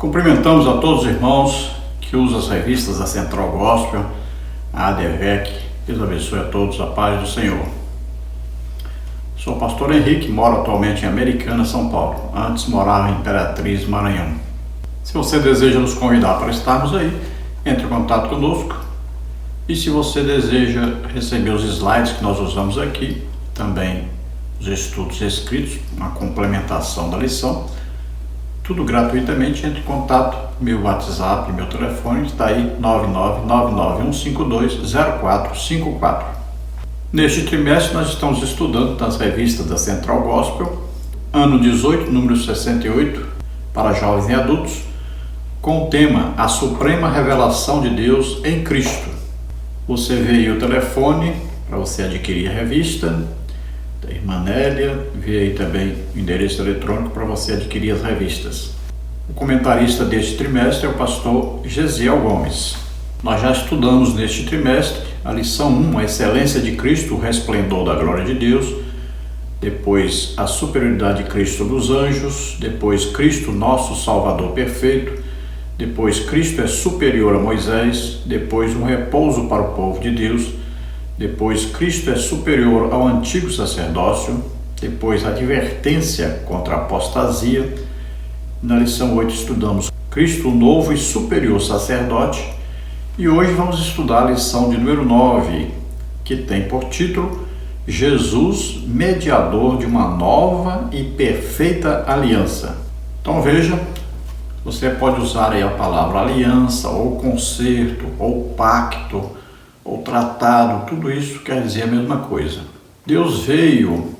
Cumprimentamos a todos os irmãos que usam as revistas da Central Gospel, a ADVEC. Deus abençoe a todos, a paz do Senhor. Sou o pastor Henrique, moro atualmente em Americana, São Paulo. Antes morava em Imperatriz, Maranhão. Se você deseja nos convidar para estarmos aí, entre em contato conosco. E se você deseja receber os slides que nós usamos aqui, também os estudos escritos, uma complementação da lição, tudo gratuitamente, entre em contato. Meu WhatsApp, meu telefone está aí, 99991520454. Neste trimestre nós estamos estudando nas revistas da Central Gospel, ano 18, número 68, para jovens e adultos, com o tema A Suprema Revelação de Deus em Cristo. Você vê aí o telefone para você adquirir a revista da irmã Nélia, vê aí também o endereço eletrônico para você adquirir as revistas. O comentarista deste trimestre é o pastor Gesiel Gomes. Nós já estudamos neste trimestre a lição 1, a excelência de Cristo, o resplendor da glória de Deus, depois a superioridade de Cristo sobre os anjos, depois Cristo, nosso Salvador perfeito, depois Cristo é superior a Moisés, depois um repouso para o povo de Deus, depois Cristo é superior ao antigo sacerdócio, depois advertência contra a apostasia. Na lição 8 estudamos Cristo, o novo e superior sacerdote, e hoje vamos estudar a lição de número 9, que tem por título Jesus, mediador de uma nova e perfeita aliança. Então veja, você pode usar aí a palavra aliança, ou concerto, ou pacto, ou tratado, tudo isso quer dizer a mesma coisa. Deus veio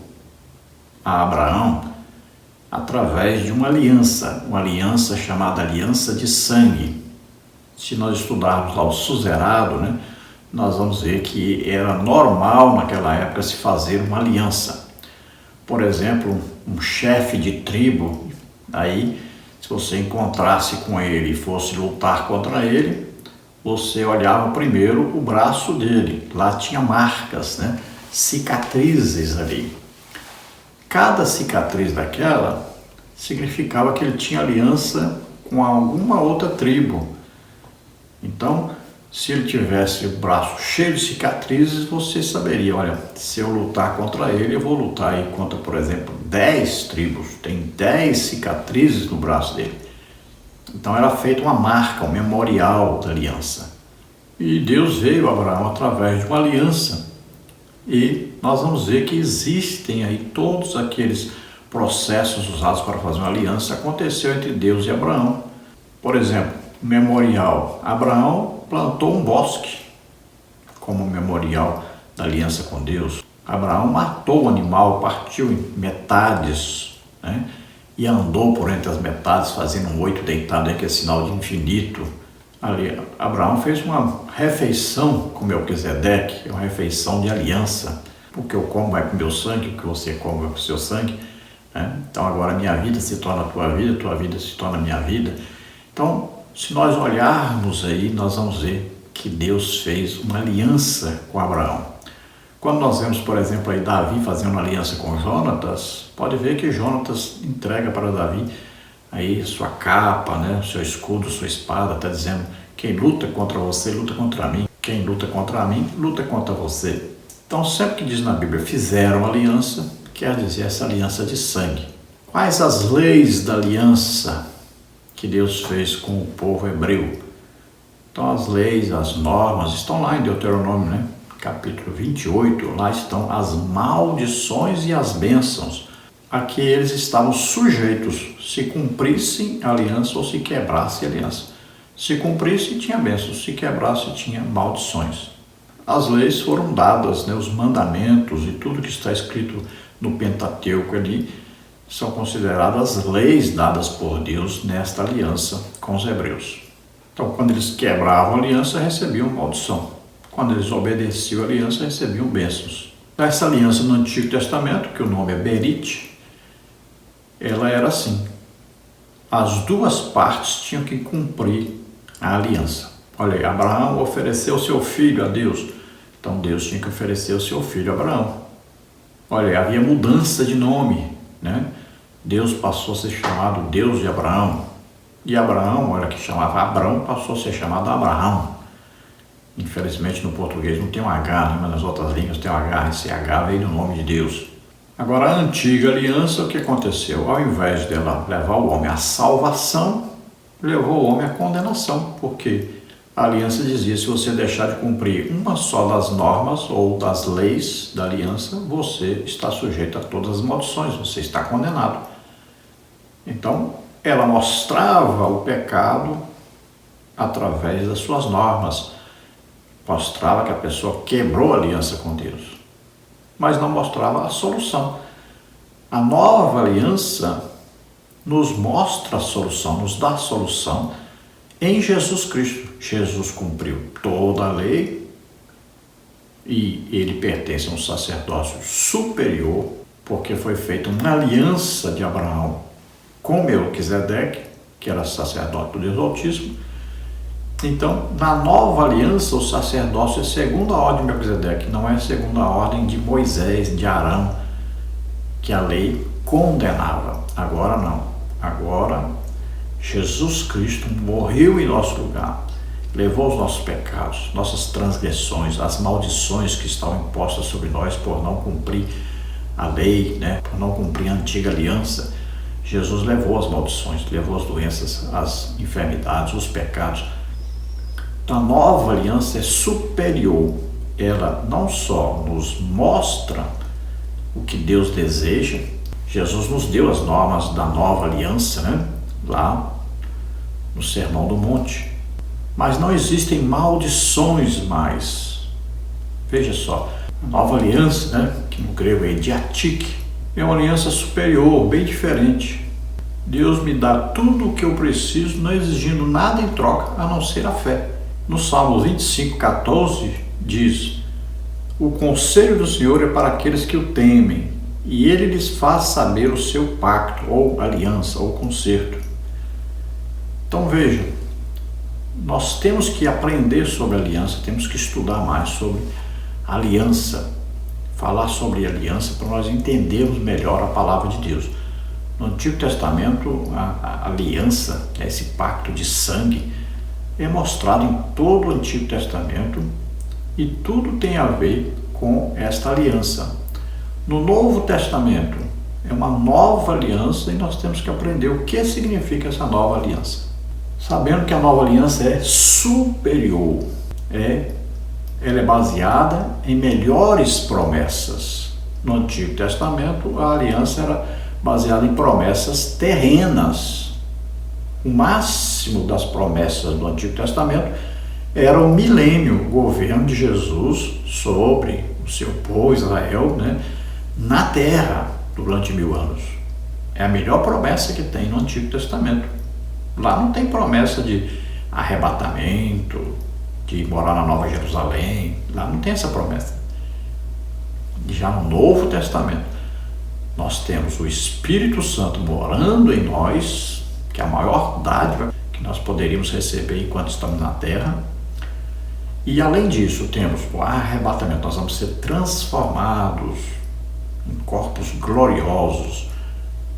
a Abraão através de uma aliança chamada aliança de sangue. Se nós estudarmos lá o suzerado, nós vamos ver que era normal naquela época se fazer uma aliança. Por exemplo, um chefe de tribo, aí se você encontrasse com ele e fosse lutar contra ele, você olhava primeiro o braço dele, lá tinha marcas, cicatrizes ali. Cada cicatriz daquela significava que ele tinha aliança com alguma outra tribo. Então, se ele tivesse o braço cheio de cicatrizes, você saberia, olha, se eu lutar contra ele, eu vou lutar aí contra, por exemplo, 10 tribos, tem 10 cicatrizes no braço dele. Então era feita uma marca, um memorial da aliança. E Deus veio a Abraão através de uma aliança. E nós vamos ver que existem aí todos aqueles processos usados para fazer uma aliança, aconteceu entre Deus e Abraão. Por exemplo, memorial. Abraão plantou um bosque como memorial da aliança com Deus. Abraão matou o animal, partiu em metades, e andou por entre as metades, fazendo um 8 deitado, que é sinal de infinito. Ali, Abraão fez uma refeição com Melquisedeque, uma refeição de aliança. O que eu como vai com o meu sangue, o que você come vai com o seu sangue. Então agora minha vida se torna a tua vida se torna a minha vida. Então, se nós olharmos aí, nós vamos ver que Deus fez uma aliança com Abraão. Quando nós vemos, por exemplo, aí Davi fazendo uma aliança com Jonatas, pode ver que Jonatas entrega para Davi aí sua capa, seu escudo, sua espada, está dizendo: quem luta contra você, luta contra mim. Quem luta contra mim, luta contra você. Então, sempre que diz na Bíblia, fizeram aliança, quer dizer essa aliança de sangue. Quais as leis da aliança que Deus fez com o povo hebreu? Então, as leis, as normas, estão lá em Deuteronômio, capítulo 28, lá estão as maldições e as bênçãos a que eles estavam sujeitos, se cumprissem a aliança ou se quebrasse a aliança. Se cumprisse, tinha bênçãos, se quebrasse, tinha maldições. As leis foram dadas, os mandamentos e tudo que está escrito no Pentateuco ali são consideradas as leis dadas por Deus nesta aliança com os hebreus. Então, quando eles quebravam a aliança, recebiam maldição. Quando eles obedeciam a aliança, recebiam bênçãos. Essa aliança no Antigo Testamento, que o nome é Berit, ela era assim. As duas partes tinham que cumprir a aliança. Olha aí, Abraão ofereceu seu filho a Deus. Então Deus tinha que oferecer o seu filho a Abraão. Olha aí, havia mudança de nome, Deus passou a ser chamado Deus de Abraão. E Abraão, olha, que chamava Abrão, passou a ser chamado Abraão. Infelizmente no português não tem um H, né? Mas nas outras línguas tem um H, esse H veio do nome de Deus. Agora, a antiga aliança, o que aconteceu? Ao invés dela levar o homem à salvação, levou o homem à condenação, porque a aliança dizia: se você deixar de cumprir uma só das normas ou das leis da aliança, você está sujeito a todas as maldições, você está condenado. Então, ela mostrava o pecado através das suas normas, mostrava que a pessoa quebrou a aliança com Deus, mas não mostrava a solução. A nova aliança nos mostra a solução, nos dá a solução em Jesus Cristo. Jesus cumpriu toda a lei e ele pertence a um sacerdócio superior, porque foi feita uma aliança de Abraão com Melquisedeque, que era sacerdote do Deus Altíssimo. Então, na nova aliança, o sacerdócio é segundo a ordem de Melquisedeque, não é segundo a ordem de Moisés, de Arão, que a lei condenava. Agora não. Agora, Jesus Cristo morreu em nosso lugar, levou os nossos pecados, nossas transgressões, as maldições que estavam impostas sobre nós por não cumprir a lei, né? Por não cumprir a antiga aliança. Jesus levou as maldições, levou as doenças, as enfermidades, os pecados. Então, a nova aliança é superior. Ela não só nos mostra o que Deus deseja. Jesus nos deu as normas da nova aliança, né? Lá no Sermão do Monte. Mas não existem maldições mais. Veja só, a nova aliança, né? Que no grego é diatique, é uma aliança superior, bem diferente. Deus me dá tudo o que eu preciso, não exigindo nada em troca, a não ser a fé. No Salmo 25:14 diz: o conselho do Senhor é para aqueles que o temem, e ele lhes faz saber o seu pacto, ou aliança, ou concerto. Então vejam, nós temos que aprender sobre aliança, temos que estudar mais sobre aliança, falar sobre aliança para nós entendermos melhor a palavra de Deus. No Antigo Testamento, a aliança, esse pacto de sangue, é mostrado em todo o Antigo Testamento e tudo tem a ver com esta aliança. No Novo Testamento, é uma nova aliança e nós temos que aprender o que significa essa nova aliança. Sabendo que a nova aliança é superior, ela é baseada em melhores promessas. No Antigo Testamento, a aliança era baseada em promessas terrenas. O máximo das promessas do Antigo Testamento era o milênio, o governo de Jesus sobre o seu povo Israel, né, na terra durante 1000 anos. É a melhor promessa que tem no Antigo Testamento. Lá não tem promessa de arrebatamento, de morar na Nova Jerusalém. Lá não tem essa promessa. Já no Novo Testamento, nós temos o Espírito Santo morando em nós, que é a maior dádiva que nós poderíamos receber enquanto estamos na terra. E além disso, temos o arrebatamento. Nós vamos ser transformados em corpos gloriosos,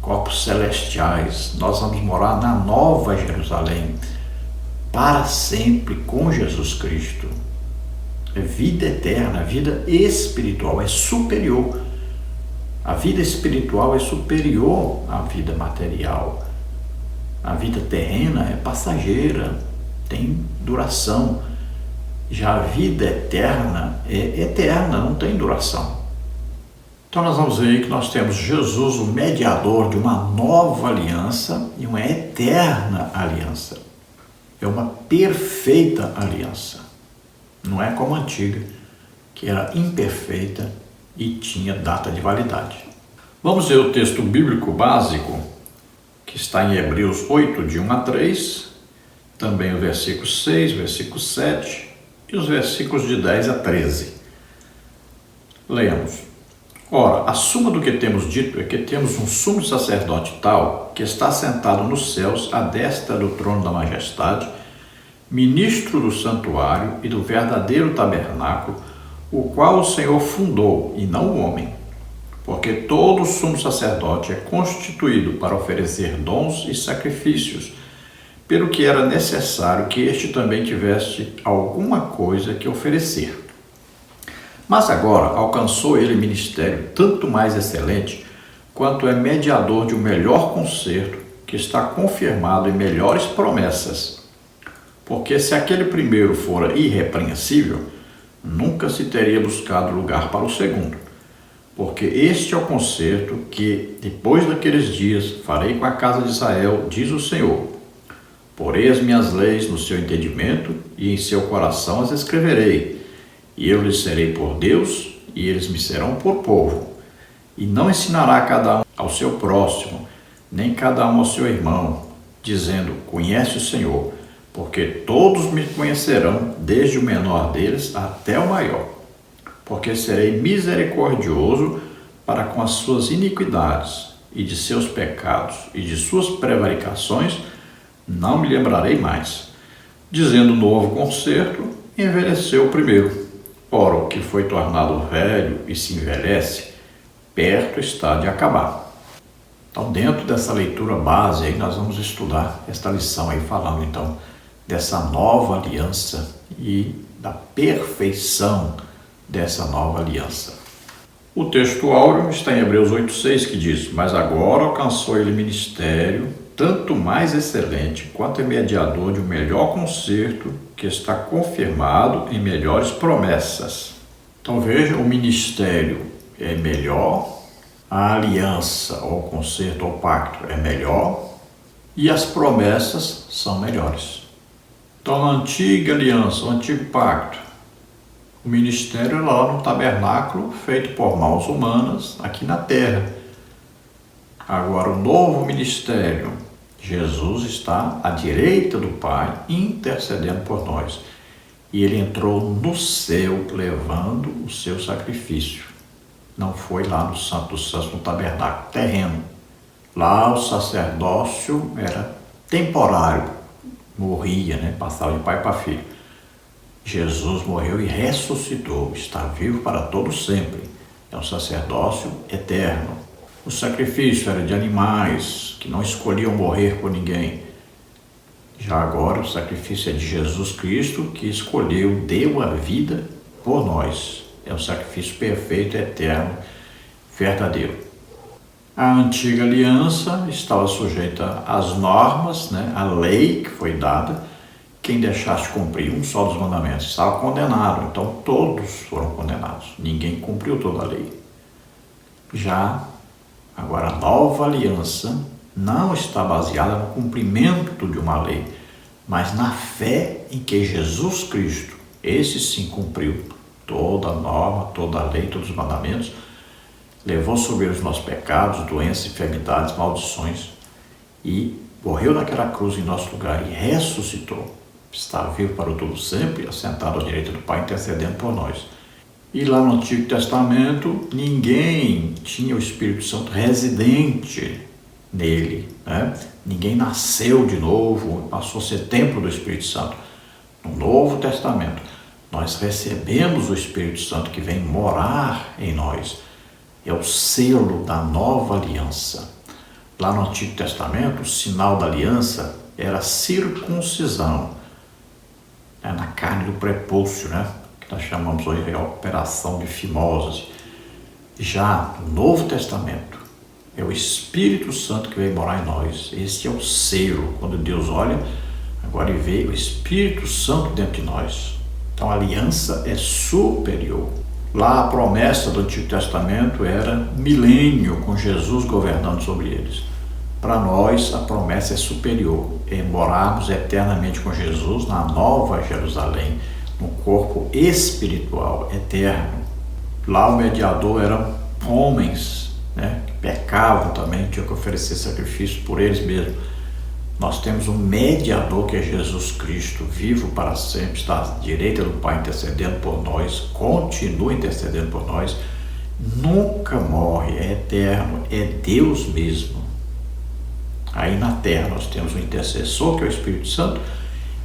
corpos celestiais. Nós vamos morar na Nova Jerusalém para sempre com Jesus Cristo. É vida eterna, vida espiritual, é superior. A vida espiritual é superior à vida material. A vida terrena é passageira, tem duração. Já a vida eterna é eterna, não tem duração. Então nós vamos ver que nós temos Jesus, o mediador de uma nova aliança e uma eterna aliança. É uma perfeita aliança. Não é como a antiga, que era imperfeita e tinha data de validade. Vamos ver o texto bíblico básico, que está em Hebreus 8, de 1 a 3, também o versículo 6, versículo 7 e os versículos de 10 a 13. Leamos. Ora, a suma do que temos dito é que temos um sumo sacerdote tal, que está sentado nos céus, à destra do trono da majestade, ministro do santuário e do verdadeiro tabernáculo, o qual o Senhor fundou, e não o homem. Porque todo sumo sacerdote é constituído para oferecer dons e sacrifícios, pelo que era necessário que este também tivesse alguma coisa que oferecer. Mas agora alcançou ele ministério tanto mais excelente, quanto é mediador de um melhor concerto, que está confirmado em melhores promessas. Porque se aquele primeiro fora irrepreensível, nunca se teria buscado lugar para o segundo. Porque este é o concerto que, depois daqueles dias, farei com a casa de Israel, diz o Senhor. Porei as minhas leis no seu entendimento, e em seu coração as escreverei. E eu lhes serei por Deus, e eles me serão por povo. E não ensinará cada um ao seu próximo, nem cada um ao seu irmão, dizendo, conhece o Senhor, porque todos me conhecerão, desde o menor deles até o maior. Porque serei misericordioso para com as suas iniquidades, e de seus pecados, e de suas prevaricações, não me lembrarei mais. Dizendo novo concerto, envelheceu o primeiro. Ora, o que foi tornado velho e se envelhece, perto está de acabar. Então, dentro dessa leitura base, aí nós vamos estudar esta lição aí, falando então dessa nova aliança e da perfeição dessa nova aliança. O texto áureo está em Hebreus 8,6, que diz, mas agora alcançou ele ministério, tanto mais excelente, quanto é mediador de um melhor concerto, que está confirmado em melhores promessas. Então veja, o ministério é melhor, a aliança, ou concerto, ou pacto é melhor, e as promessas são melhores. Então, na antiga aliança, o antigo pacto, o ministério é lá no tabernáculo, feito por mãos humanas, aqui na terra. Agora, o novo ministério, Jesus está à direita do Pai, intercedendo por nós. E ele entrou no céu, levando o seu sacrifício. Não foi lá no Santo dos Santos, no tabernáculo terreno. Lá o sacerdócio era temporário, morria, passava de pai para filho. Jesus morreu e ressuscitou, está vivo para todo sempre. É um sacerdócio eterno. O sacrifício era de animais que não escolhiam morrer por ninguém. Já agora o sacrifício é de Jesus Cristo, que escolheu, deu a vida por nós. É um sacrifício perfeito, eterno, verdadeiro. A antiga aliança estava sujeita às normas, à lei que foi dada. Quem deixasse cumprir um só dos mandamentos estava condenado. Então todos foram condenados. Ninguém cumpriu toda a lei. Já agora a nova aliança não está baseada no cumprimento de uma lei, mas na fé em que Jesus Cristo, esse sim cumpriu toda a norma, toda a lei, todos os mandamentos, levou sobre os nossos pecados, doenças, enfermidades, maldições e morreu naquela cruz em nosso lugar e ressuscitou. Está vivo para o todo sempre, assentado à direita do Pai, intercedendo por nós. E lá no Antigo Testamento, ninguém tinha o Espírito Santo residente nele, Ninguém nasceu de novo, passou a ser templo do Espírito Santo. No Novo Testamento, nós recebemos o Espírito Santo que vem morar em nós. É o selo da nova aliança. Lá no Antigo Testamento, o sinal da aliança era a circuncisão, na carne do prepúcio, que nós chamamos hoje de operação de fimose. Já no Novo Testamento, é o Espírito Santo que vem morar em nós. Esse é o selo. Quando Deus olha, agora ele vê o Espírito Santo dentro de nós. Então a aliança é superior. Lá a promessa do Antigo Testamento era milênio com Jesus governando sobre eles. Para nós a promessa é superior, é morarmos eternamente com Jesus na Nova Jerusalém, no corpo espiritual eterno. Lá o mediador eram homens, que pecavam também, tinham que oferecer sacrifício por eles mesmos. Nós temos um mediador que é Jesus Cristo, vivo para sempre, está à direita do Pai intercedendo por nós, continua intercedendo por nós, nunca morre, é eterno, é Deus mesmo. Aí na terra nós temos um intercessor, que é o Espírito Santo,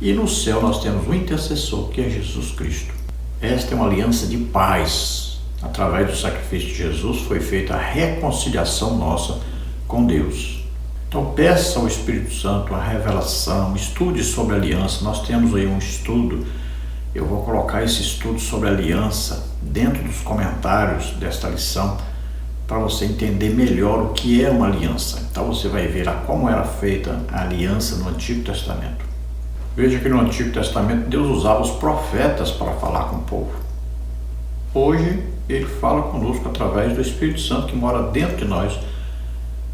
e no céu nós temos um intercessor, que é Jesus Cristo. Esta é uma aliança de paz. Através do sacrifício de Jesus foi feita a reconciliação nossa com Deus. Então peça ao Espírito Santo a revelação, estude sobre a aliança. Nós temos aí um estudo, eu vou colocar esse estudo sobre a aliança dentro dos comentários desta lição, para você entender melhor o que é uma aliança. Então você vai ver como era feita a aliança no Antigo Testamento. Veja que no Antigo Testamento Deus usava os profetas para falar com o povo. Hoje Ele fala conosco através do Espírito Santo que mora dentro de nós.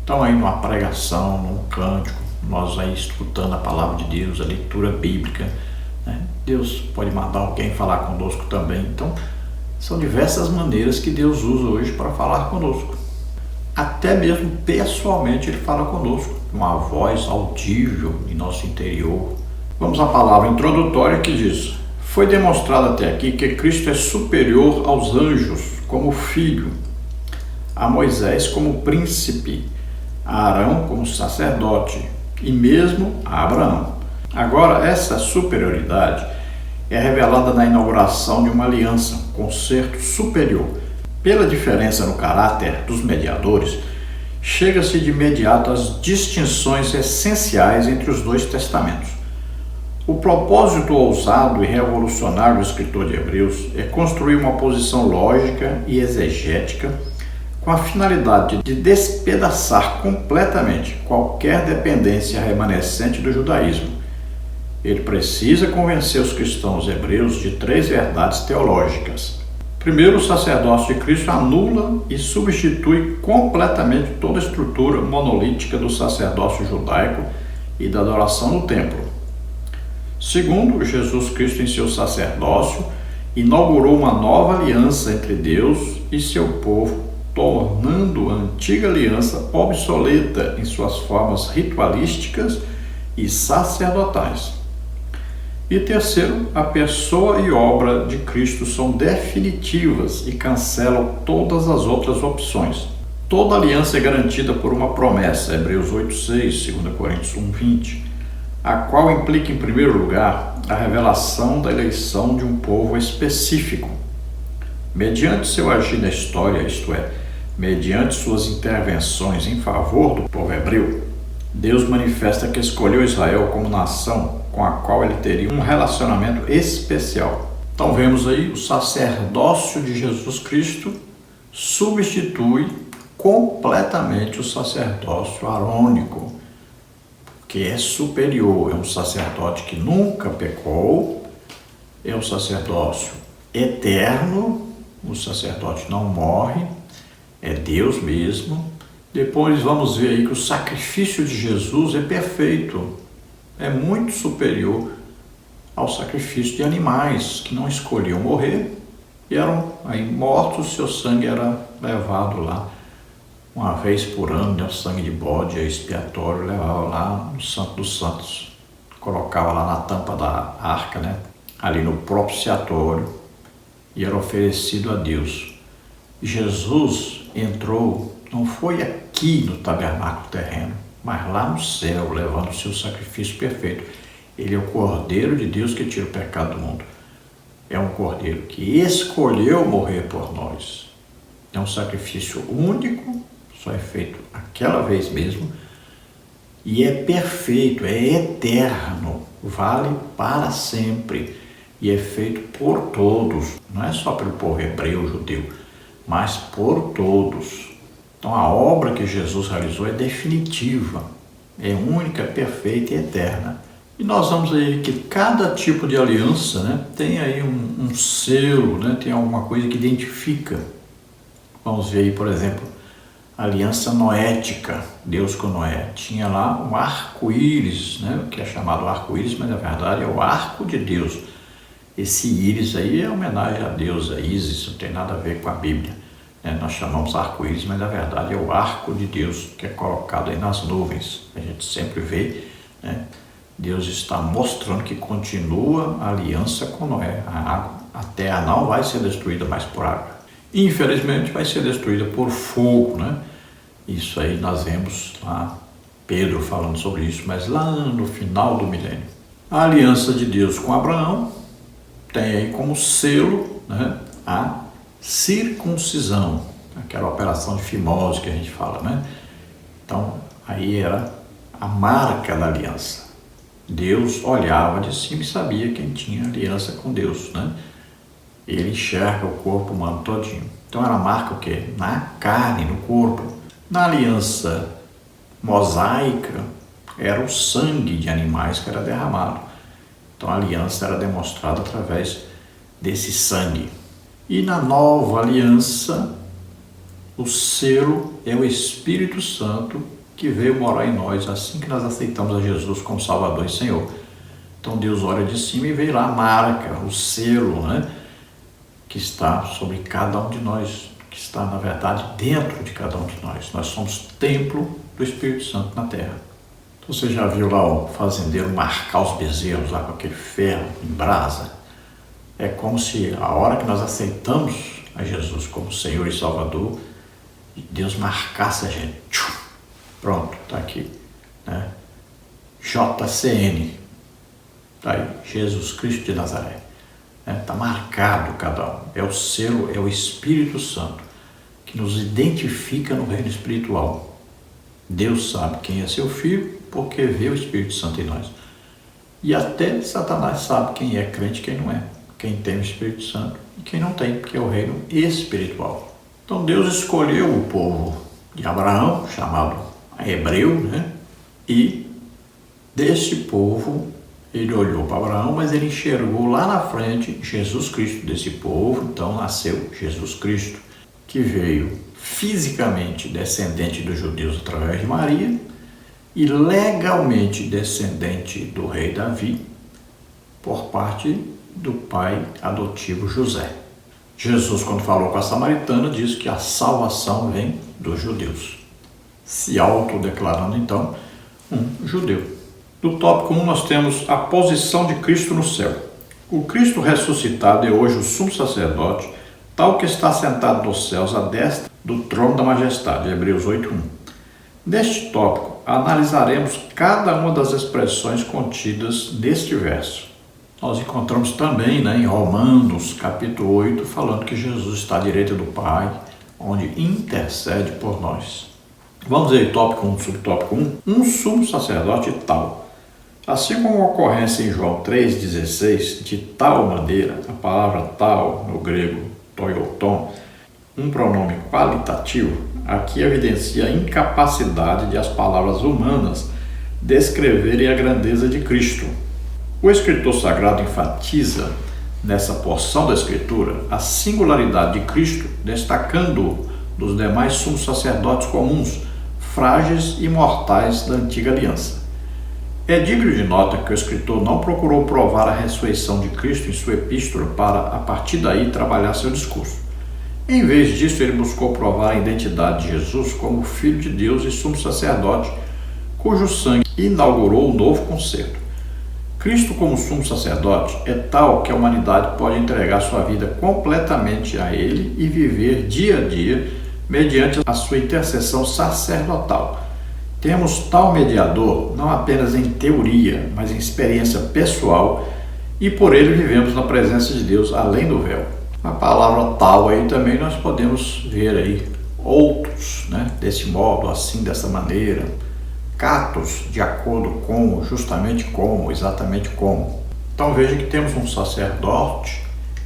Então aí numa pregação, num cântico, nós aí escutando a palavra de Deus, a leitura bíblica, né? Deus pode mandar alguém falar conosco também. Então são diversas maneiras que Deus usa hoje para falar conosco. Até mesmo pessoalmente Ele fala conosco, uma voz audível em nosso interior. Vamos à palavra introdutória que diz: foi demonstrado até aqui que Cristo é superior aos anjos como filho, a Moisés como príncipe, a Arão como sacerdote e mesmo a Abraão. Agora, essa superioridade é revelada na inauguração de uma aliança, um concerto superior. Pela diferença no caráter dos mediadores, chega-se de imediato às distinções essenciais entre os dois testamentos. O propósito ousado e revolucionário do escritor de Hebreus é construir uma posição lógica e exegética com a finalidade de despedaçar completamente qualquer dependência remanescente do judaísmo. Ele precisa convencer os cristãos hebreus de 3 verdades teológicas. Primeiro, o sacerdócio de Cristo anula e substitui completamente toda a estrutura monolítica do sacerdócio judaico e da adoração no templo. Segundo, Jesus Cristo em seu sacerdócio inaugurou uma nova aliança entre Deus e seu povo, tornando a antiga aliança obsoleta em suas formas ritualísticas e sacerdotais. E terceiro, a pessoa e obra de Cristo são definitivas e cancelam todas as outras opções. Toda aliança é garantida por uma promessa, Hebreus 8:6, 2 Coríntios 1:20, a qual implica, em primeiro lugar, a revelação da eleição de um povo específico. Mediante seu agir na história, isto é, mediante suas intervenções em favor do povo hebreu, Deus manifesta que escolheu Israel como nação com a qual ele teria um relacionamento especial. Então vemos aí o sacerdócio de Jesus Cristo substitui completamente o sacerdócio arônico, que é superior, é um sacerdote que nunca pecou, é um sacerdócio eterno, o sacerdote não morre, é Deus mesmo. Depois vamos ver aí que o sacrifício de Jesus é perfeito, é muito superior ao sacrifício de animais que não escolhiam morrer e eram aí mortos, seu sangue era levado lá uma vez por ano, né? O sangue de bode expiatório levava lá no Santo dos Santos, colocava lá na tampa da arca, né? Ali no propiciatório, e era oferecido a Deus. Jesus entrou, não foi aqui no tabernáculo terreno, mas lá no céu, levando o seu sacrifício perfeito. Ele é o Cordeiro de Deus que tira o pecado do mundo. É um Cordeiro que escolheu morrer por nós. É um sacrifício único, só é feito aquela vez mesmo, e é perfeito, é eterno, vale para sempre, e é feito por todos, não é só pelo povo hebreu, judeu, mas por todos. Então a obra que Jesus realizou é definitiva, é única, perfeita e eterna. E nós vamos aí que cada tipo de aliança, né, tem aí um selo, né, tem alguma coisa que identifica. Vamos ver aí, por exemplo, a aliança noética, Deus com Noé. Tinha lá um arco-íris, né, que é chamado arco-íris, mas na verdade é o arco de Deus. Esse íris aí é homenagem a Deus, a Ísis, não tem nada a ver com a Bíblia. Nós chamamos arco-íris, mas na verdade é o arco de Deus que é colocado aí nas nuvens. A gente sempre vê, né? Deus está mostrando que continua a aliança com Noé. A terra não vai ser destruída mais por água. Infelizmente vai ser destruída por fogo, né? Isso aí nós vemos lá Pedro falando sobre isso, mas lá no final do milênio. A aliança de Deus com Abraão tem aí como selo, né, a circuncisão, aquela operação de fimose que a gente fala, né? Então aí era a marca da aliança. Deus olhava de cima e sabia quem tinha aliança com Deus, né? Ele enxerga o corpo humano todinho. Então ela marca o quê? Na carne, no corpo. Na aliança mosaica, era o sangue de animais que era derramado. Então a aliança era demonstrada através desse sangue. E na nova aliança, o selo é o Espírito Santo que veio morar em nós assim que nós aceitamos a Jesus como Salvador e Senhor. Então Deus olha de cima e vê lá a marca, o selo, né, que está sobre cada um de nós, que está, na verdade, dentro de cada um de nós. Nós somos templo do Espírito Santo na terra. Então, você já viu lá o fazendeiro marcar os bezerros lá com aquele ferro em brasa? É como se a hora que nós aceitamos a Jesus como Senhor e Salvador, Deus marcasse a gente. Pronto, está aqui, né? JCN, está aí, Jesus Cristo de Nazaré. Está marcado cada um. É o selo, é o Espírito Santo que nos identifica no reino espiritual. Deus sabe quem é seu filho porque vê o Espírito Santo em nós. E até Satanás sabe quem é crente e quem não é. Quem tem o Espírito Santo e quem não tem, porque é o reino espiritual. Então Deus escolheu o povo de Abraão, chamado hebreu, né? E desse povo ele olhou para Abraão, mas ele enxergou lá na frente Jesus Cristo desse povo. Então nasceu Jesus Cristo, que veio fisicamente descendente dos judeus através de Maria e legalmente descendente do rei Davi por parte do pai adotivo José. Jesus, quando falou com a samaritana, disse que a salvação vem dos judeus, se autodeclarando então um judeu. No tópico 1 nós temos a posição de Cristo no céu. O Cristo ressuscitado é hoje o sumo sacerdote, tal que está sentado nos céus à destra do trono da majestade, Hebreus 8:1. Neste tópico, analisaremos cada uma das expressões contidas neste verso. Nós encontramos também, em Romanos capítulo 8, falando que Jesus está à direita do Pai, onde intercede por nós. Vamos ver tópico 1, subtópico 1. Um sumo sacerdote tal. Assim como a ocorrência em João 3,16, de tal maneira, a palavra tal, no grego toioton, um pronome qualitativo, aqui evidencia a incapacidade de as palavras humanas descreverem a grandeza de Cristo. O escritor sagrado enfatiza, nessa porção da Escritura, a singularidade de Cristo, destacando-o dos demais sumos sacerdotes comuns, frágeis e mortais da antiga aliança. É digno de nota que o escritor não procurou provar a ressurreição de Cristo em sua epístola para, a partir daí, trabalhar seu discurso. Em vez disso, ele buscou provar a identidade de Jesus como Filho de Deus e sumo sacerdote, cujo sangue inaugurou o novo concerto. Cristo, como sumo sacerdote, é tal que a humanidade pode entregar sua vida completamente a ele e viver dia a dia mediante a sua intercessão sacerdotal. Temos tal mediador não apenas em teoria, mas em experiência pessoal, e por ele vivemos na presença de Deus além do véu. A palavra tal aí também nós podemos ver aí outros, desse modo, assim, dessa maneira, catos, de acordo com, justamente como, exatamente como. Então veja que temos um sacerdote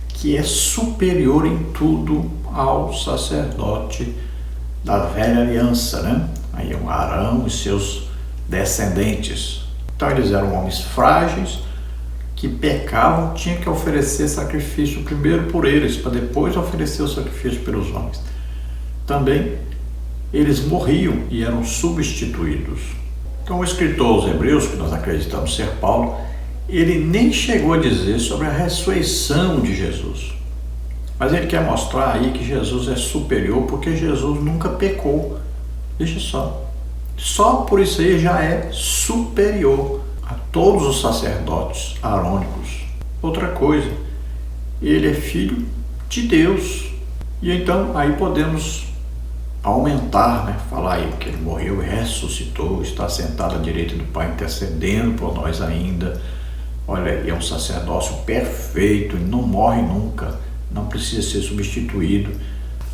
que é superior em tudo ao sacerdote da velha aliança, Aí é um Arão e seus descendentes. Então eles eram homens frágeis, que pecavam, tinham que oferecer sacrifício primeiro por eles, para depois oferecer o sacrifício pelos homens. Também eles morriam e eram substituídos. Então o escritor aos Hebreus, que nós acreditamos ser Paulo, ele nem chegou a dizer sobre a ressurreição de Jesus. Mas ele quer mostrar aí que Jesus é superior porque Jesus nunca pecou. Veja só por isso aí já é superior a todos os sacerdotes arônicos. Outra coisa, ele é filho de Deus. E então aí podemos aumentar, falar aí que ele morreu e ressuscitou, está sentado à direita do Pai intercedendo por nós ainda. Olha, ele é um sacerdócio perfeito, ele não morre nunca, não precisa ser substituído.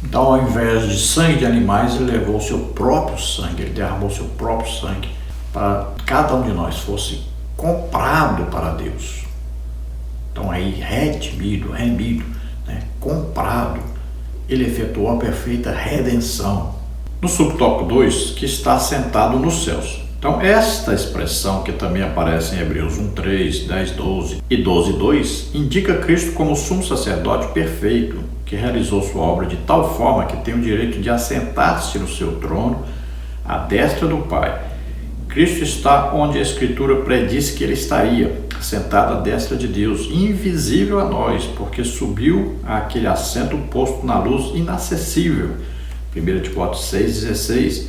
Então, ao invés de sangue de animais, ele levou o seu próprio sangue, ele derramou o seu próprio sangue para cada um de nós fosse comprado para Deus. Então aí, remido, né? Comprado, ele efetuou a perfeita redenção. No subtópico 2, que está assentado nos céus. Então esta expressão, que também aparece em Hebreus 1:3, 10:12 e 12:2, indica Cristo como sumo sacerdote perfeito, que realizou sua obra de tal forma que tem o direito de assentar-se no seu trono, à destra do Pai. Cristo está onde a Escritura predisse que ele estaria, sentado à destra de Deus, invisível a nós, porque subiu àquele assento posto na luz inacessível. 1 Timóteo 6,16.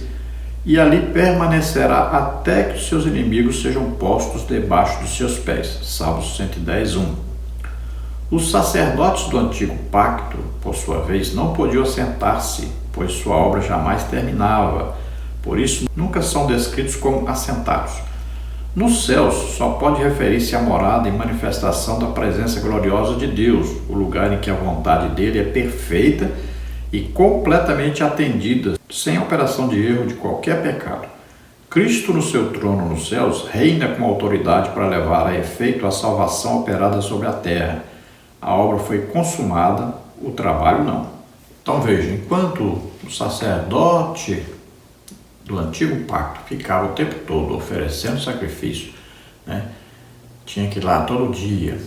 E ali permanecerá até que os seus inimigos sejam postos debaixo dos seus pés. Salmos 110:1. Os sacerdotes do antigo pacto, por sua vez, não podiam assentar-se, pois sua obra jamais terminava. Por isso, nunca são descritos como assentados. Nos céus, só pode referir-se à morada e manifestação da presença gloriosa de Deus, o lugar em que a vontade dele é perfeita e completamente atendida, sem operação de erro de qualquer pecado. Cristo, no seu trono nos céus, reina com autoridade para levar a efeito a salvação operada sobre a terra. A obra foi consumada, o trabalho não. Então veja, enquanto o sacerdote do antigo pacto ficava o tempo todo oferecendo sacrifício, né? Tinha que ir lá todo dia,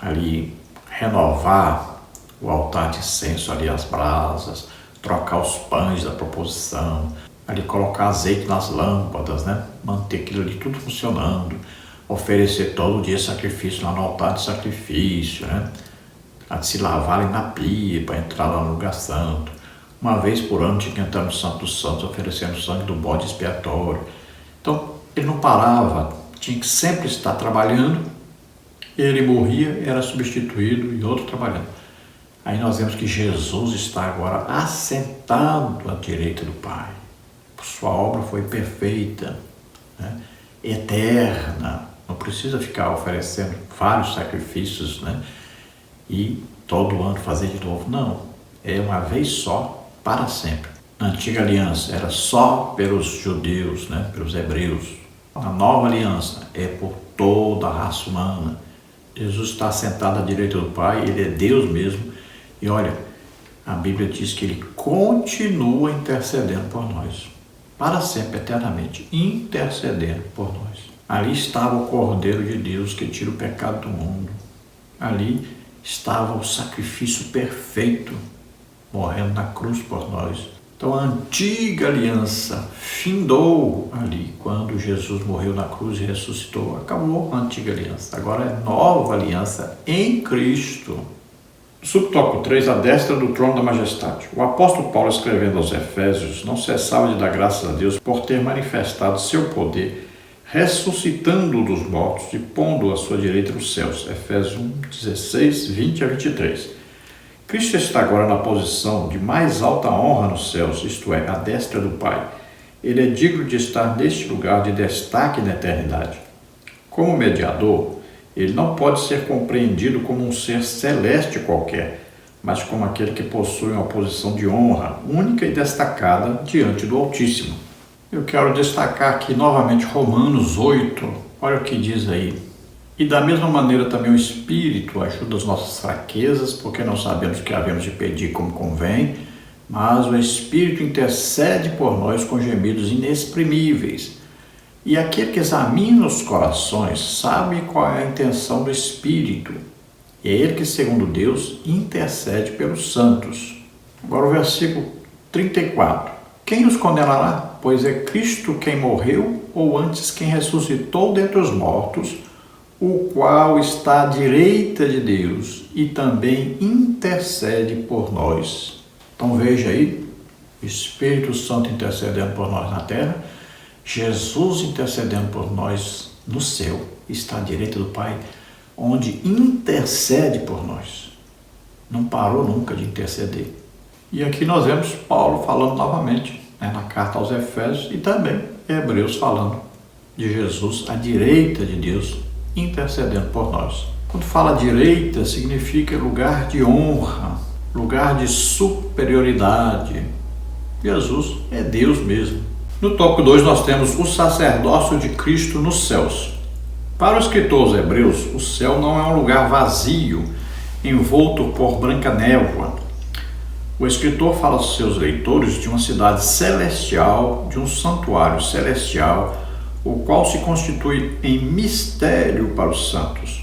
ali, renovar o altar de incenso, ali as brasas, trocar os pães da proposição, ali colocar azeite nas lâmpadas, né? Manter aquilo ali tudo funcionando, oferecer todo dia sacrifício lá no altar de sacrifício, né? A de se lavar ali na pia para entrar lá no lugar santo. Uma vez por ano tinha que entrar no Santo dos Santos oferecendo o sangue do bode expiatório. Então ele não parava, tinha que sempre estar trabalhando. Ele morria, era substituído e outro trabalhando. Aí nós vemos que Jesus está agora assentado à direita do Pai. Sua obra foi perfeita, né? Eterna. Não precisa ficar oferecendo vários sacrifícios, né? E todo ano fazer de novo. Não, é uma vez só, para sempre. Na antiga aliança era só pelos judeus, né? Pelos hebreus. A nova aliança é por toda a raça humana. Jesus está sentado à direita do Pai, ele é Deus mesmo. E olha, a Bíblia diz que ele continua intercedendo por nós. Para sempre, eternamente, intercedendo por nós. Ali estava o Cordeiro de Deus que tira o pecado do mundo. Ali estava o sacrifício perfeito, morrendo na cruz por nós. Então a antiga aliança findou ali, quando Jesus morreu na cruz e ressuscitou. Acabou a antiga aliança. Agora é nova aliança em Cristo. Subtópico 3, a destra do trono da majestade. O apóstolo Paulo, escrevendo aos Efésios, não cessava de dar graças a Deus por ter manifestado seu poder, ressuscitando-o dos mortos e pondo-o à sua direita nos céus. Efésios 1, 16, 20 a 23. Cristo está agora na posição de mais alta honra nos céus, isto é, à destra do Pai. Ele é digno de estar neste lugar de destaque na eternidade. Como mediador, ele não pode ser compreendido como um ser celeste qualquer, mas como aquele que possui uma posição de honra única e destacada diante do Altíssimo. Eu quero destacar aqui novamente Romanos 8, olha o que diz aí. E da mesma maneira também o Espírito ajuda as nossas fraquezas, porque não sabemos o que havemos de pedir como convém, mas o Espírito intercede por nós com gemidos inexprimíveis. E aquele que examina os corações sabe qual é a intenção do Espírito. E é ele que, segundo Deus, intercede pelos santos. Agora o versículo 34. Quem nos condenará? Pois é Cristo quem morreu, ou antes quem ressuscitou dentre os mortos, o qual está à direita de Deus e também intercede por nós. Então veja aí, o Espírito Santo intercedendo por nós na terra, Jesus intercedendo por nós no céu, está à direita do Pai, onde intercede por nós. Não parou nunca de interceder. E aqui nós vemos Paulo falando novamente, né, na carta aos Efésios, e também Hebreus falando de Jesus à direita de Deus, intercedendo por nós. Quando fala direita, significa lugar de honra, lugar de superioridade. Jesus é Deus mesmo. No tópico 2 nós temos o sacerdócio de Cristo nos céus. Para o escritor aos Hebreus, o céu não é um lugar vazio, envolto por branca névoa. O escritor fala aos seus leitores de uma cidade celestial, de um santuário celestial, o qual se constitui em mistério para os santos.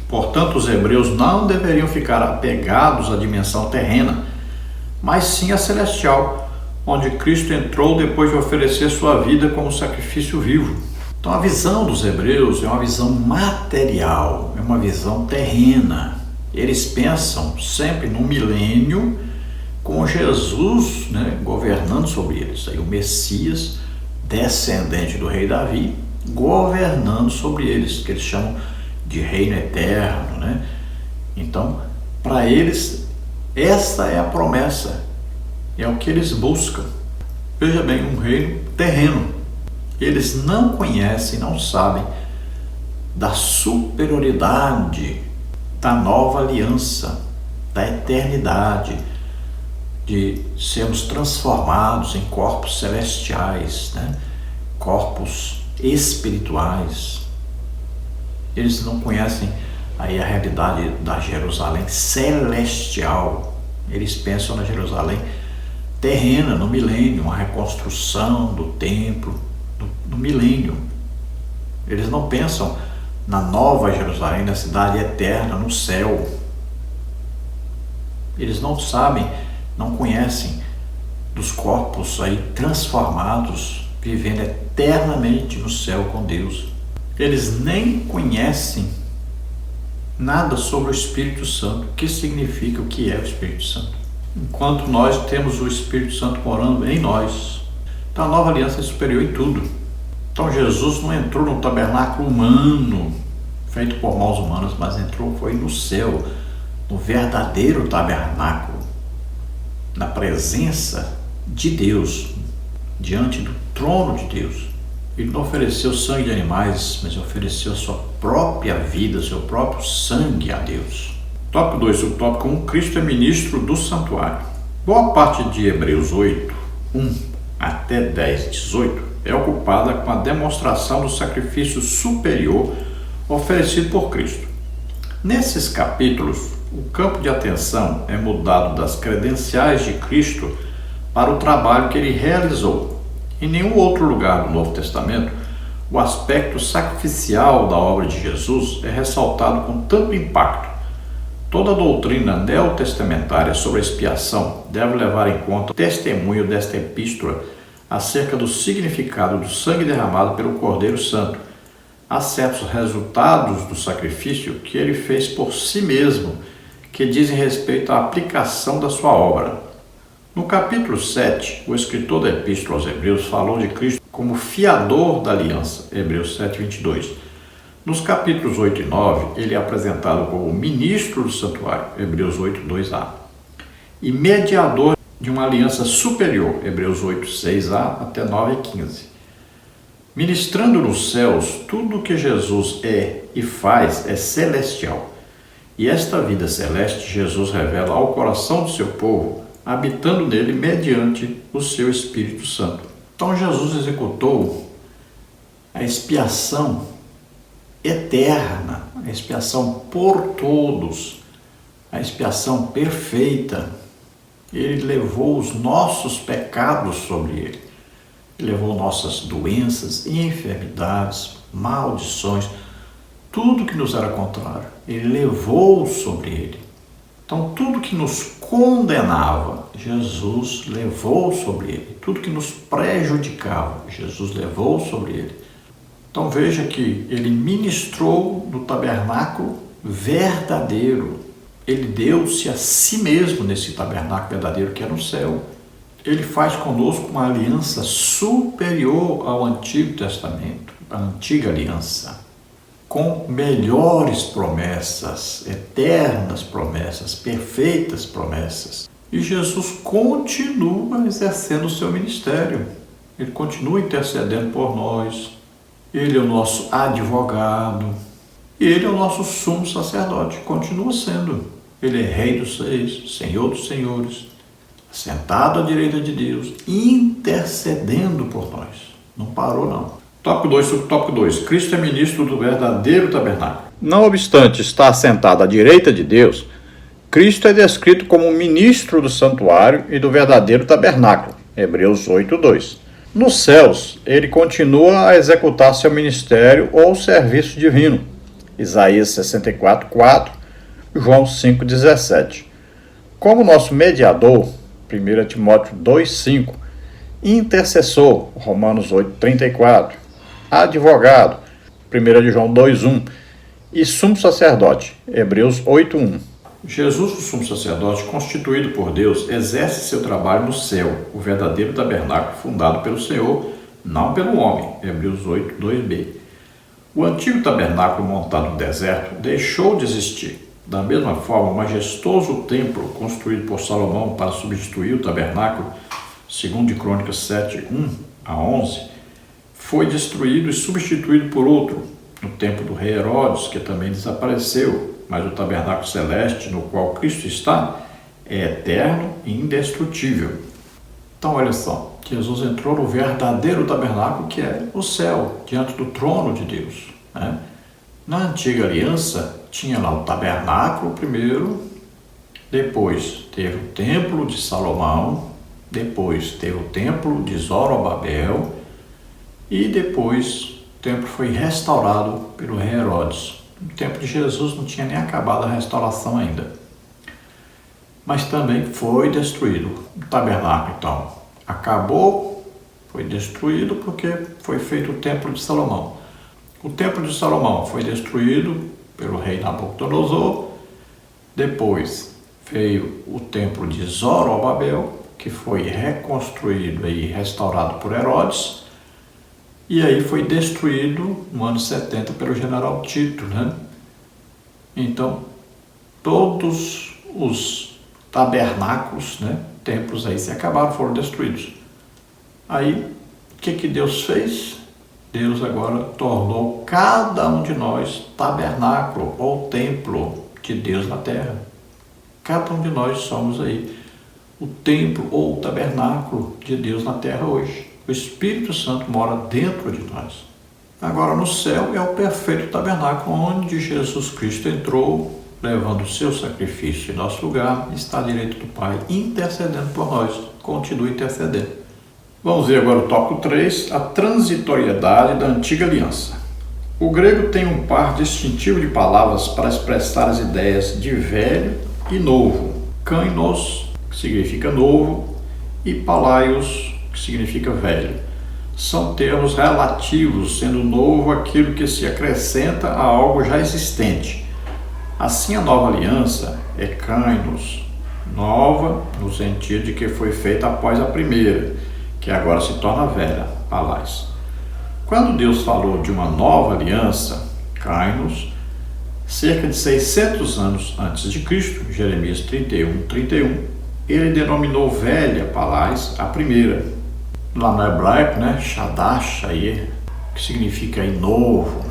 Portanto, os hebreus não deveriam ficar apegados à dimensão terrena, mas sim à celestial, onde Cristo entrou depois de oferecer sua vida como sacrifício vivo. Então a visão dos hebreus é uma visão material, é uma visão terrena. Eles pensam sempre no milênio com Jesus, governando sobre eles. Aí o Messias, descendente do rei Davi, governando sobre eles, que eles chamam de reino eterno. Então, para eles, esta é a promessa, é o que eles buscam. Veja bem, um reino terreno. Eles não conhecem, não sabem da superioridade da nova aliança, da eternidade, de sermos transformados em corpos celestiais, corpos espirituais. Eles não conhecem aí a realidade da Jerusalém celestial. Eles pensam na Jerusalém terrena, no milênio, uma reconstrução do templo, no milênio. Eles não pensam na nova Jerusalém, na cidade eterna, no céu. Eles não sabem, não conhecem dos corpos aí transformados, vivendo eternamente no céu com Deus. Eles nem conhecem nada sobre o Espírito Santo, o que significa, o que é o Espírito Santo. Enquanto nós temos o Espírito Santo morando em nós. Então a nova aliança é superior em tudo. Então Jesus não entrou no tabernáculo humano, feito por mãos humanas, mas foi no céu, no verdadeiro tabernáculo, na presença de Deus, diante do trono de Deus. Ele não ofereceu sangue de animais, mas ofereceu a sua própria vida, seu próprio sangue a Deus. Tópico 2, subtópico 1, Cristo é ministro do santuário. Boa parte de Hebreus 8, 1 até 10, 18, é ocupada com a demonstração do sacrifício superior oferecido por Cristo. Nesses capítulos, o campo de atenção é mudado das credenciais de Cristo para o trabalho que ele realizou. Em nenhum outro lugar do Novo Testamento, o aspecto sacrificial da obra de Jesus é ressaltado com tanto impacto. Toda a doutrina neotestamentária sobre a expiação deve levar em conta o testemunho desta epístola acerca do significado do sangue derramado pelo Cordeiro Santo, a certos resultados do sacrifício que ele fez por si mesmo, que dizem respeito à aplicação da sua obra. No capítulo 7, o escritor da Epístola aos Hebreus falou de Cristo como fiador da aliança, Hebreus 7, 22. Nos capítulos 8 e 9, ele é apresentado como ministro do santuário, Hebreus 8, 2a, e mediador de uma aliança superior, Hebreus 8, 6a até 9 e 15. Ministrando nos céus, tudo o que Jesus é e faz é celestial. E esta vida celeste Jesus revela ao coração do seu povo, habitando nele mediante o seu Espírito Santo. Então Jesus executou a expiação eterna, a expiação por todos, a expiação perfeita. Ele levou os nossos pecados sobre ele. Ele levou nossas doenças, enfermidades, maldições, tudo que nos era contrário. Ele levou sobre ele. Então, tudo que nos condenava, Jesus levou sobre ele. Tudo que nos prejudicava, Jesus levou sobre ele. Então, veja que ele ministrou no tabernáculo verdadeiro. Ele deu-se a si mesmo nesse tabernáculo verdadeiro que é no céu. Ele faz conosco uma aliança superior ao Antigo Testamento, a antiga aliança, com melhores promessas, eternas promessas, perfeitas promessas. E Jesus continua exercendo o seu ministério. Ele continua intercedendo por nós. Ele é o nosso advogado. E ele é o nosso sumo sacerdote. Continua sendo. Ele é Rei dos Reis, Senhor dos Senhores, sentado à direita de Deus, intercedendo por nós. Não parou, não. Tópico 2, subtópico 2. Cristo é ministro do verdadeiro tabernáculo. Não obstante estar sentado à direita de Deus, Cristo é descrito como ministro do santuário e do verdadeiro tabernáculo. Hebreus 8:2. Nos céus, ele continua a executar seu ministério ou serviço divino. Isaías 64:4, João 5:17. Como nosso mediador, 1 Timóteo 2:5, intercessor, Romanos 8:34, advogado, 1 João 2:1 e sumo sacerdote, Hebreus 8:1. Jesus, o sumo sacerdote constituído por Deus, exerce seu trabalho no céu, o verdadeiro tabernáculo fundado pelo Senhor, não pelo homem, Hebreus 8:2b. O antigo tabernáculo montado no deserto deixou de existir. Da mesma forma, o majestoso templo construído por Salomão para substituir o tabernáculo, segundo de Crônicas 7:1-11, foi destruído e substituído por outro, no tempo do rei Herodes, que também desapareceu, mas o tabernáculo celeste no qual Cristo está é eterno e indestrutível. Então, olha só, Jesus entrou no verdadeiro tabernáculo, que é o céu, diante do trono de Deus, né? Na antiga aliança, tinha lá o tabernáculo primeiro, depois teve o templo de Salomão, depois teve o templo de Zorobabel e depois o templo foi restaurado pelo rei Herodes. No tempo de Jesus não tinha nem acabado a restauração ainda. Mas também foi destruído. O tabernáculo, então, acabou, foi destruído porque foi feito o templo de Salomão. O templo de Salomão foi destruído pelo rei Nabucodonosor. Depois veio o templo de Zorobabel, que foi reconstruído e restaurado por Herodes. E aí foi destruído no ano 70 pelo general Tito, né? Então, todos os tabernáculos, né, templos aí se acabaram, foram destruídos. Aí, o que Deus fez? Deus agora tornou cada um de nós tabernáculo ou templo de Deus na terra. Cada um de nós somos aí o templo ou tabernáculo de Deus na terra hoje. O Espírito Santo mora dentro de nós. Agora, no céu é o perfeito tabernáculo onde Jesus Cristo entrou, levando o seu sacrifício em nosso lugar, está à direita do Pai, intercedendo por nós. Continua intercedendo. Vamos ver agora o tópico 3, a transitoriedade da antiga aliança. O grego tem um par distintivo de palavras para expressar as ideias de velho e novo. Kainos, que significa novo, e palaios, que significa velho. São termos relativos, sendo novo aquilo que se acrescenta a algo já existente. Assim, a nova aliança é kainos, nova no sentido de que foi feita após a primeira, que agora se torna velha, palais. Quando Deus falou de uma nova aliança, kainos, cerca de 600 anos antes de Cristo, Jeremias 31:31, ele denominou velha, palais, a primeira. Lá no hebraico, né, Shadash, aí, que significa aí novo,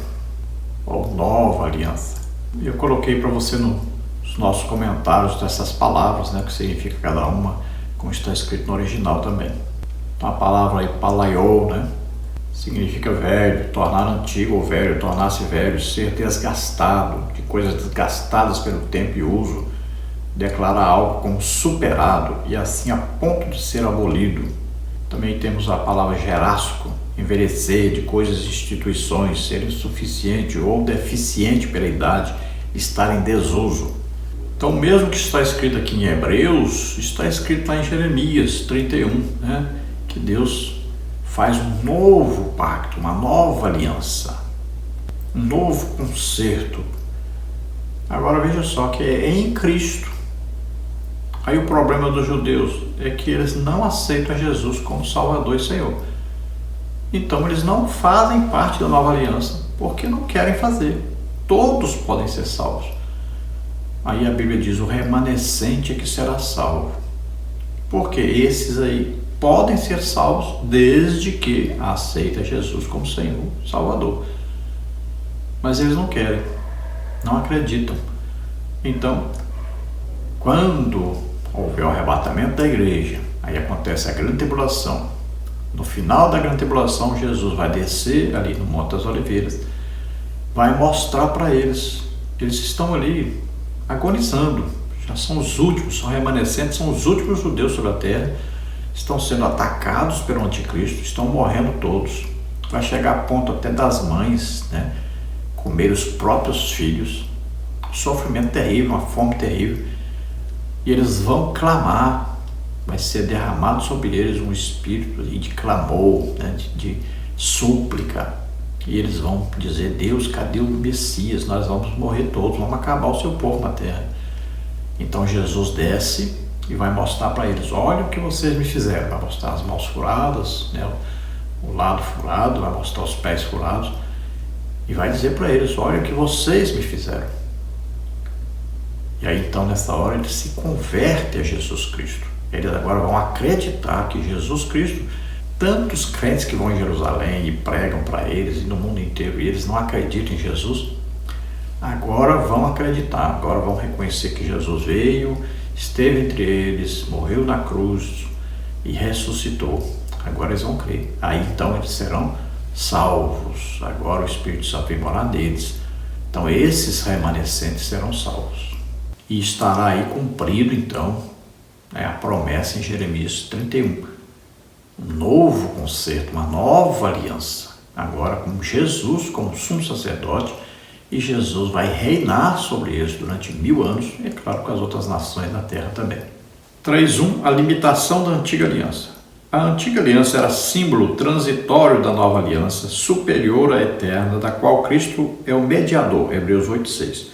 ou nova aliança. E eu coloquei para você nos nossos comentários dessas palavras, né, que significa cada uma, como está escrito no original também. Então a palavra aí, palaiou, né, significa velho, tornar antigo ou velho, tornar-se velho, ser desgastado, de coisas desgastadas pelo tempo e uso, declarar algo como superado e assim a ponto de ser abolido. Também temos a palavra gerasco, envelhecer, de coisas e instituições, ser insuficiente ou deficiente pela idade, estar em desuso. Então, mesmo que está escrito aqui em Hebreus, está escrito lá em Jeremias 31, né, que Deus faz um novo pacto, uma nova aliança, um novo concerto. Agora veja só que é em Cristo. Aí o problema dos judeus é que eles não aceitam Jesus como Salvador e Senhor. Então eles não fazem parte da nova aliança, porque não querem fazer. Todos podem ser salvos. Aí a Bíblia diz, o remanescente é que será salvo. Porque esses aí podem ser salvos desde que aceitem Jesus como Senhor, Salvador. Mas eles não querem, não acreditam. Então, quando houver o arrebatamento da igreja, aí acontece a grande tribulação. No final da grande tribulação, Jesus vai descer ali no Monte das Oliveiras, vai mostrar para eles. Eles estão ali agonizando, já são os últimos, são remanescentes, são os últimos judeus sobre a terra, estão sendo atacados pelo anticristo, estão morrendo todos. Vai chegar a ponto até das mães, né, comer os próprios filhos, um sofrimento terrível, uma fome terrível, e eles vão clamar, vai ser derramado sobre eles um espírito de clamor, né, de súplica, e eles vão dizer: Deus, cadê o Messias? Nós vamos morrer todos, vamos acabar o seu povo na terra. Então Jesus desce e vai mostrar para eles: olha o que vocês me fizeram. Vai mostrar as mãos furadas, né, o lado furado, vai mostrar os pés furados, e vai dizer para eles: olha o que vocês me fizeram. E aí então nessa hora eles se convertem a Jesus Cristo. Eles agora vão acreditar que Jesus Cristo, tantos crentes que vão em Jerusalém e pregam para eles e no mundo inteiro, e eles não acreditam em Jesus, agora vão acreditar, agora vão reconhecer que Jesus veio, esteve entre eles, morreu na cruz e ressuscitou. Agora eles vão crer. Aí então eles serão salvos. Agora o Espírito Santo vem morar neles. Então esses remanescentes serão salvos. E estará aí cumprido então, né, a promessa em Jeremias 31. Um novo concerto, uma nova aliança. Agora com Jesus como sumo sacerdote, e Jesus vai reinar sobre eles durante 1000 anos, e é claro com as outras nações da terra também. 3.1. A limitação da antiga aliança. A antiga aliança era símbolo transitório da nova aliança, superior à eterna, da qual Cristo é o mediador, Hebreus 8.6.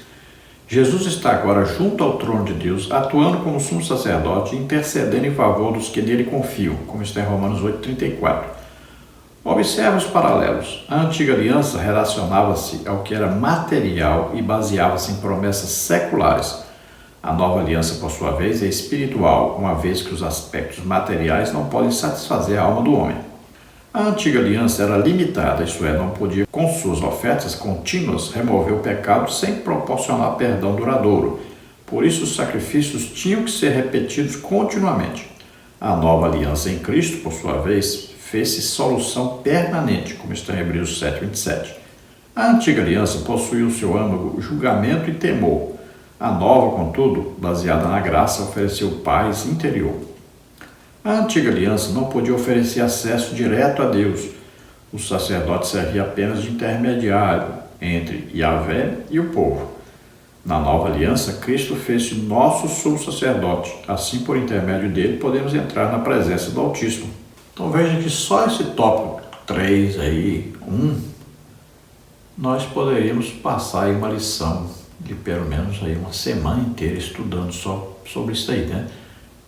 Jesus está agora junto ao trono de Deus, atuando como sumo sacerdote, intercedendo em favor dos que nele confiam, como está em Romanos 8.34. Observe os paralelos. A antiga aliança relacionava-se ao que era material e baseava-se em promessas seculares. A nova aliança, por sua vez, é espiritual, uma vez que os aspectos materiais não podem satisfazer a alma do homem. A antiga aliança era limitada, isto é, não podia, com suas ofertas contínuas, remover o pecado sem proporcionar perdão duradouro. Por isso, os sacrifícios tinham que ser repetidos continuamente. A nova aliança em Cristo, por sua vez, fez-se solução permanente, como está em Hebreus 7.27. A antiga aliança possuía o seu âmago julgamento e temor. A nova, contudo, baseada na graça, ofereceu paz interior. A antiga aliança não podia oferecer acesso direto a Deus. O sacerdote servia apenas de intermediário entre Yahvé e o povo. Na nova aliança, Cristo fez-se nosso sumo sacerdote. Assim, por intermédio dele, podemos entrar na presença do Altíssimo. Então veja que só esse tópico 3 aí, 1, nós poderíamos passar aí uma lição de pelo menos aí uma semana inteira estudando só sobre isso aí, né?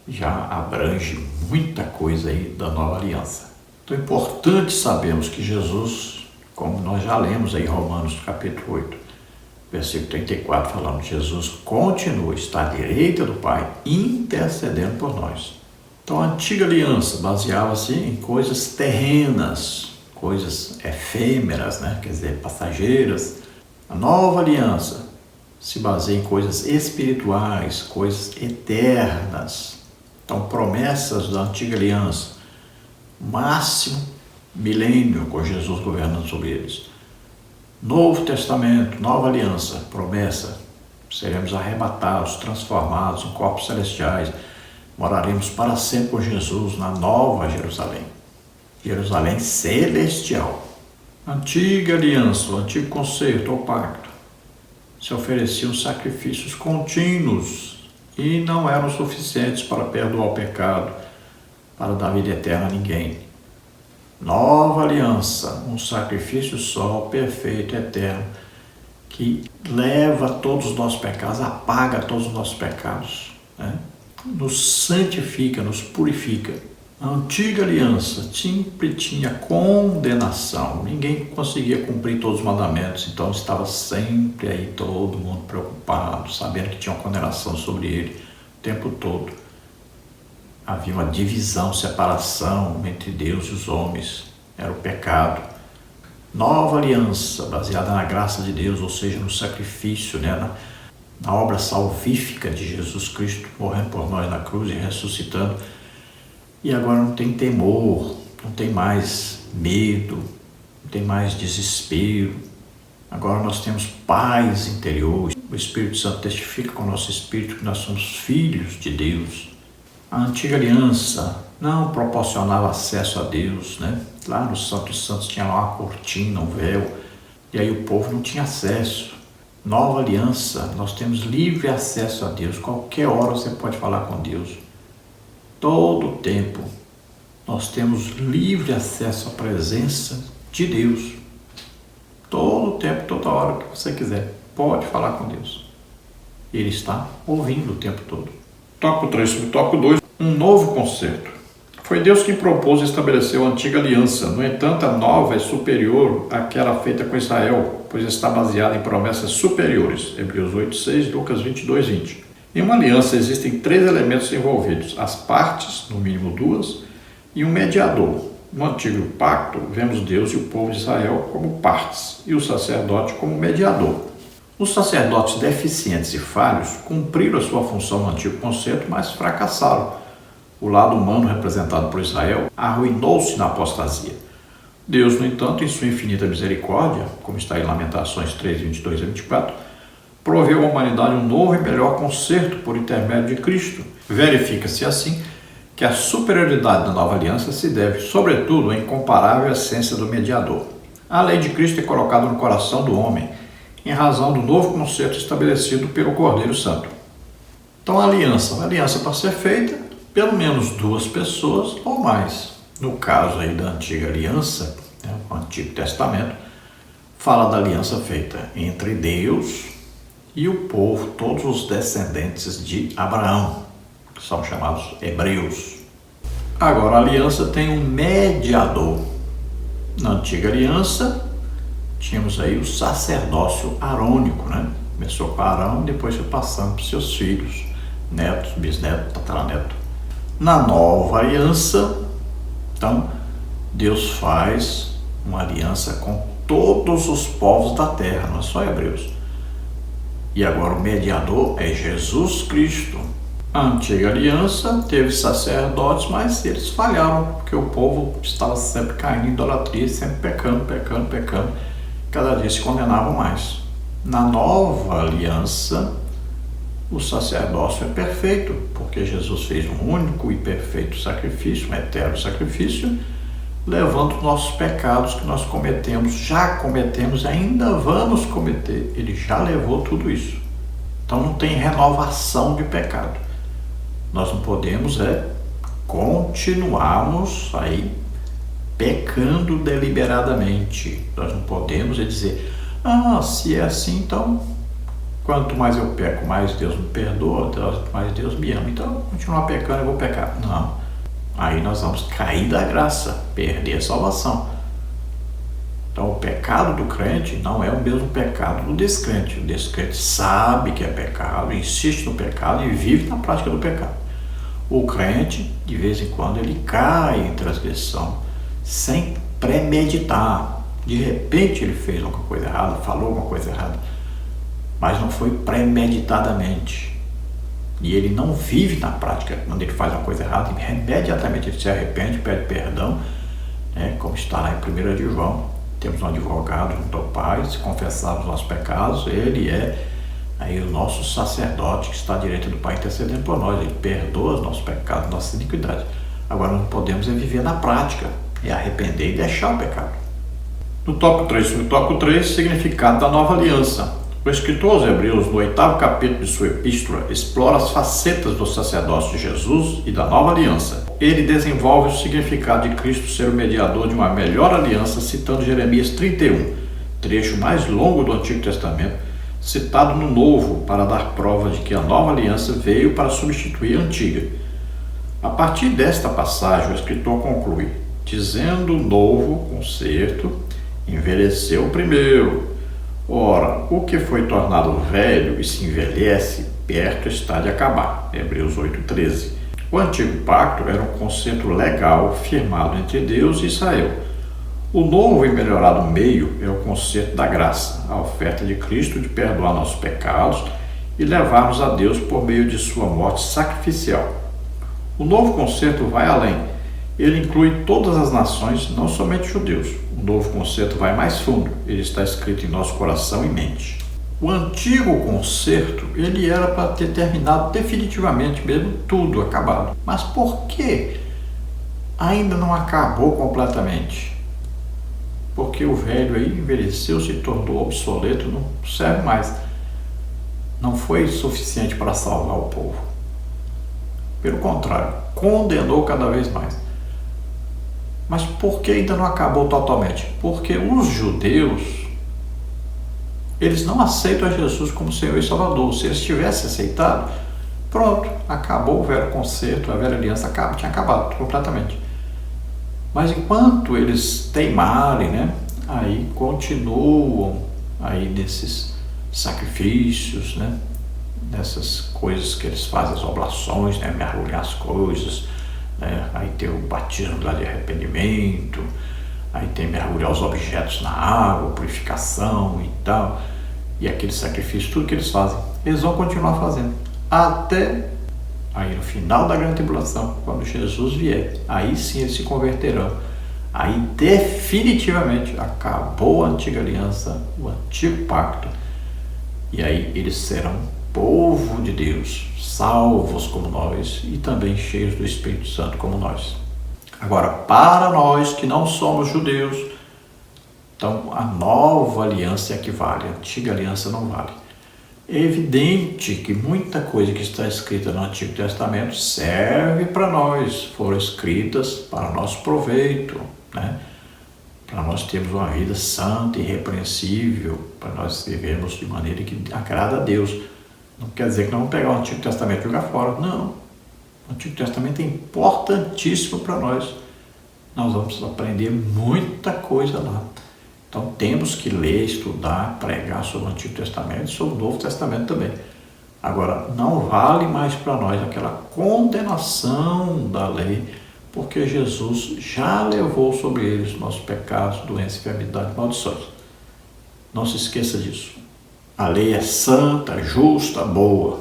Já abrange muita coisa aí da nova aliança. Então é importante sabermos que Jesus, como nós já lemos aí em Romanos capítulo 8, versículo 34, falando que Jesus continua, está à direita do Pai, intercedendo por nós. Então a antiga aliança baseava-se em coisas terrenas, coisas efêmeras, né? Quer dizer, passageiras. A nova aliança se baseia em coisas espirituais, coisas eternas. Então, promessas da antiga aliança, máximo milênio com Jesus governando sobre eles. Novo Testamento, nova aliança, promessa, seremos arrebatados, transformados em corpos celestiais, moraremos para sempre com Jesus na nova Jerusalém, Jerusalém celestial. Antiga aliança, o antigo concerto ou pacto, se ofereciam sacrifícios contínuos e não eram suficientes para perdoar o pecado, para dar vida eterna a ninguém. Nova aliança, um sacrifício só, perfeito, eterno, que leva todos os nossos pecados, apaga todos os nossos pecados, né? Nos santifica, nos purifica. A antiga aliança sempre tinha condenação, ninguém conseguia cumprir todos os mandamentos, então estava sempre aí todo mundo preocupado, sabendo que tinha uma condenação sobre ele o tempo todo. Havia uma divisão, separação entre Deus e os homens, era o pecado. Nova aliança, baseada na graça de Deus, ou seja, no sacrifício, né? na obra salvífica de Jesus Cristo, morrendo por nós na cruz e ressuscitando. E agora não tem temor, não tem mais medo, não tem mais desespero. Agora nós temos paz interior. O Espírito Santo testifica com o nosso espírito que nós somos filhos de Deus. A antiga aliança não proporcionava acesso a Deus, né? Lá no Santo dos Santos tinha lá uma cortina, um véu, e aí o povo não tinha acesso. Nova aliança, nós temos livre acesso a Deus. Qualquer hora você pode falar com Deus. Todo o tempo nós temos livre acesso à presença de Deus. Todo o tempo, toda hora que você quiser, pode falar com Deus. Ele está ouvindo o tempo todo. Tópico 3 sobre tópico 2, um novo concerto. Foi Deus quem propôs e estabeleceu a antiga aliança. No entanto, a nova é superior àquela feita com Israel, pois está baseada em promessas superiores. Hebreus 8:6, Lucas 22:20. Em uma aliança existem 3 elementos envolvidos: as partes, no mínimo 2, e um mediador. No antigo pacto, vemos Deus e o povo de Israel como partes, e o sacerdote como mediador. Os sacerdotes deficientes e falhos cumpriram a sua função no antigo concerto, mas fracassaram. O lado humano representado por Israel arruinou-se na apostasia. Deus, no entanto, em sua infinita misericórdia, como está em Lamentações 3:22-24, proveu à humanidade um novo e melhor concerto por intermédio de Cristo. Verifica-se assim que a superioridade da nova aliança se deve, sobretudo, à incomparável essência do mediador. A lei de Cristo é colocada no coração do homem, em razão do novo concerto estabelecido pelo Cordeiro Santo. Então a aliança para ser feita, pelo menos 2 pessoas ou mais. No caso aí da antiga aliança, o Antigo Testamento, fala da aliança feita entre Deus e o povo, todos os descendentes de Abraão, que são chamados hebreus. Agora a aliança tem um mediador. Na antiga aliança, tínhamos aí o sacerdócio arônico, né? Começou com Arão, depois foi passando para os seus filhos, netos, bisnetos, tataraneto. Na nova aliança, então, Deus faz uma aliança com todos os povos da terra, não é só hebreus. E agora o mediador é Jesus Cristo. A antiga aliança teve sacerdotes, mas eles falharam, porque o povo estava sempre caindo em idolatria, sempre pecando. Cada dia se condenavam mais. Na nova aliança, o sacerdócio é perfeito, porque Jesus fez um único e perfeito sacrifício, um eterno sacrifício, levando os nossos pecados que nós cometemos, já cometemos e ainda vamos cometer. Ele já levou tudo isso. Então não tem renovação de pecado. Nós não podemos continuarmos aí pecando deliberadamente. Nós não podemos dizer, se é assim, então quanto mais eu peco, mais Deus me perdoa, mais Deus me ama. Então, eu vou continuar pecando, eu vou pecar. Não. Aí nós vamos cair da graça, perder a salvação. Então, o pecado do crente não é o mesmo pecado do descrente. O descrente sabe que é pecado, insiste no pecado e vive na prática do pecado. O crente, de vez em quando, ele cai em transgressão, sem premeditar. De repente, ele fez alguma coisa errada, falou alguma coisa errada, mas não foi premeditadamente. E ele não vive na prática. Quando ele faz uma coisa errada, imediatamente ele se arrepende, pede perdão, como está lá em 1 de João. Temos um advogado junto ao Pai, se confessarmos nossos pecados, ele é aí o nosso sacerdote que está à direita do Pai intercedendo por nós. Ele perdoa os nossos pecados, nossas iniquidades. Agora não podemos viver na prática, arrepender e deixar o pecado. No tópico 3, significado da nova aliança. O escritor aos Hebreus, no 8º capítulo de sua epístola, explora as facetas do sacerdócio de Jesus e da nova aliança. Ele desenvolve o significado de Cristo ser o mediador de uma melhor aliança, citando Jeremias 31, trecho mais longo do Antigo Testamento, citado no Novo, para dar prova de que a nova aliança veio para substituir a antiga. A partir desta passagem, o escritor conclui, dizendo o novo concerto, envelheceu o primeiro. Ora, o que foi tornado velho e se envelhece, perto está de acabar. Hebreus 8:13. O antigo pacto era um concerto legal firmado entre Deus e Israel. O novo e melhorado meio é o concerto da graça, a oferta de Cristo de perdoar nossos pecados e levar-nos a Deus por meio de sua morte sacrificial. O novo concerto vai além. Ele inclui todas as nações, não somente judeus. O novo concerto vai mais fundo. Ele está escrito em nosso coração e mente. O antigo concerto, ele era para ter terminado definitivamente, mesmo tudo acabado. Mas por que ainda não acabou completamente? Porque o velho aí envelheceu, se tornou obsoleto, não serve mais. Não foi suficiente para salvar o povo. Pelo contrário, condenou cada vez mais. Mas por que ainda não acabou totalmente? Porque os judeus, eles não aceitam a Jesus como Senhor e Salvador. Se eles tivessem aceitado, pronto, acabou o velho concerto, a velha aliança tinha acabado completamente. Mas enquanto eles teimarem, aí continuam aí nesses sacrifícios, nessas coisas que eles fazem, as oblações, mergulhar as coisas, aí tem o batismo de arrependimento, aí tem mergulhar os objetos na água, purificação e tal, e aquele sacrifício, tudo que eles fazem, eles vão continuar fazendo, até aí no final da grande tribulação, quando Jesus vier, aí sim eles se converterão. Aí definitivamente acabou a antiga aliança, o antigo pacto, e aí eles serão povo de Deus, salvos como nós e também cheios do Espírito Santo como nós. Agora, para nós que não somos judeus, então a nova aliança é a que vale, a antiga aliança não vale. É evidente que muita coisa que está escrita no Antigo Testamento serve para nós, foram escritas para nosso proveito, para nós termos uma vida santa e irrepreensível, para nós vivermos de maneira que agrada a Deus. Não quer dizer que nós vamos pegar o Antigo Testamento e jogar fora, não. O Antigo Testamento é importantíssimo para nós. Nós vamos aprender muita coisa lá. Então temos que ler, estudar, pregar sobre o Antigo Testamento e sobre o Novo Testamento também. Agora, não vale mais para nós aquela condenação da lei, porque Jesus já levou sobre eles nossos pecados, doenças, enfermidades e maldições. Não se esqueça disso. A lei é santa, justa, boa,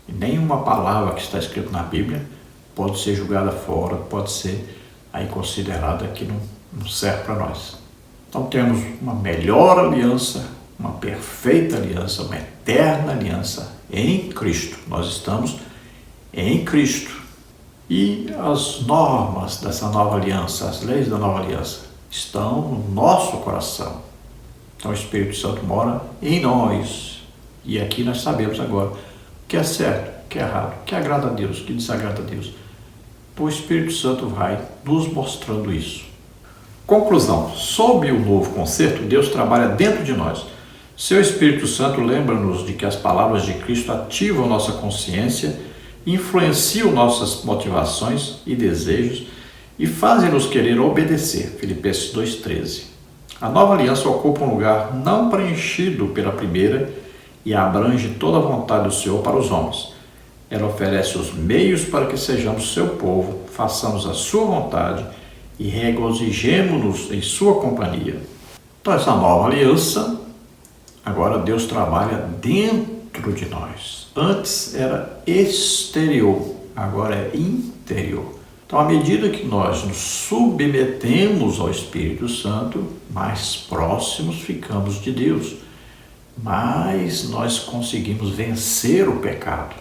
E nenhuma palavra que está escrita na Bíblia pode ser julgada fora, pode ser aí considerada que não serve para nós. Então temos uma melhor aliança, uma perfeita aliança, uma eterna aliança em Cristo. Nós estamos em Cristo. E as normas dessa nova aliança, as leis da nova aliança, estão no nosso coração. Então o Espírito Santo mora em nós. E aqui nós sabemos agora o que é certo, o que é errado, o que agrada a Deus, o que desagrada a Deus. Então o Espírito Santo vai nos mostrando isso. Conclusão. Sob o novo concerto, Deus trabalha dentro de nós. Seu Espírito Santo lembra-nos de que as palavras de Cristo ativam nossa consciência, influenciam nossas motivações e desejos e fazem-nos querer obedecer. Filipenses 2,13. A nova aliança ocupa um lugar não preenchido pela primeira e abrange toda a vontade do Senhor para os homens. Ela oferece os meios para que sejamos seu povo, façamos a sua vontade e regozijemo-nos em sua companhia. Então essa nova aliança, agora Deus trabalha dentro de nós. Antes era exterior, agora é interior. Então, à medida que nós nos submetemos ao Espírito Santo, mais próximos ficamos de Deus, mais nós conseguimos vencer o pecado,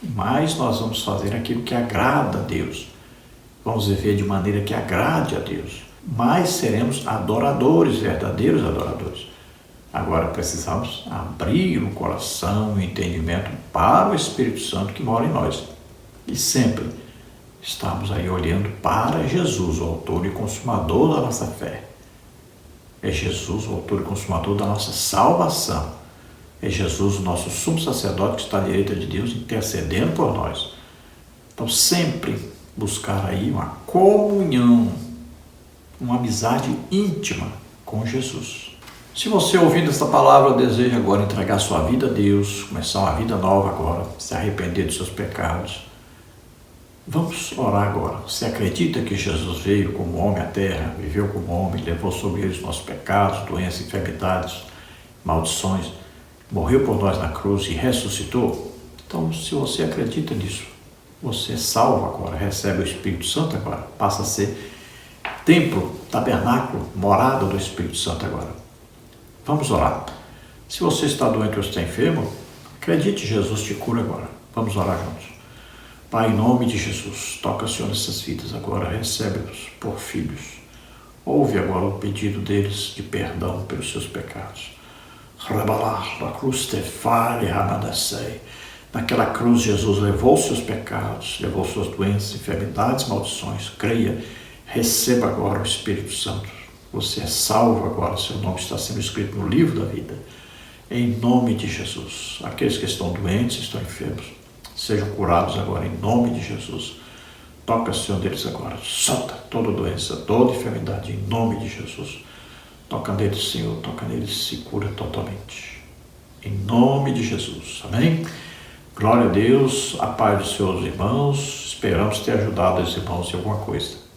mais nós vamos fazer aquilo que agrada a Deus. Vamos viver de maneira que agrade a Deus. Mais seremos adoradores, verdadeiros adoradores. Agora precisamos abrir o coração, o entendimento para o Espírito Santo que mora em nós. E sempre estamos aí olhando para Jesus, o autor e consumador da nossa fé. É Jesus, o autor e consumador da nossa salvação. É Jesus, o nosso sumo sacerdote que está à direita de Deus, intercedendo por nós. Então sempre buscar aí uma comunhão, uma amizade íntima com Jesus. Se você ouvindo esta palavra deseja agora entregar sua vida a Deus, começar uma vida nova agora, se arrepender dos seus pecados, vamos orar agora. Você acredita que Jesus veio como homem à terra, viveu como homem, levou sobre ele os nossos pecados, doenças, enfermidades, maldições? morreu por nós na cruz e ressuscitou. Então, se você acredita nisso, você é salvo agora, recebe o Espírito Santo agora, passa a ser templo, tabernáculo, morada do Espírito Santo agora. Vamos orar. Se você está doente ou está enfermo, acredite, Jesus te cura agora. Vamos orar juntos. Pai, em nome de Jesus, toca, Senhor, nessas vidas agora, recebe-os por filhos. Ouve agora o pedido deles de perdão pelos seus pecados. Na cruz te fale, ramadacei. Naquela cruz, Jesus levou seus pecados, levou suas doenças, enfermidades, maldições. Creia, receba agora o Espírito Santo. Você é salvo agora, seu nome está sendo escrito no livro da vida. Em nome de Jesus. Aqueles que estão doentes, estão enfermos, sejam curados agora, em nome de Jesus. Toca, Senhor, deles agora. Solta toda doença, toda enfermidade, em nome de Jesus. Toca neles, Senhor, toca neles, se cura totalmente. Em nome de Jesus. Amém? Glória a Deus, a paz dos seus irmãos. Esperamos ter ajudado os irmãos em alguma coisa.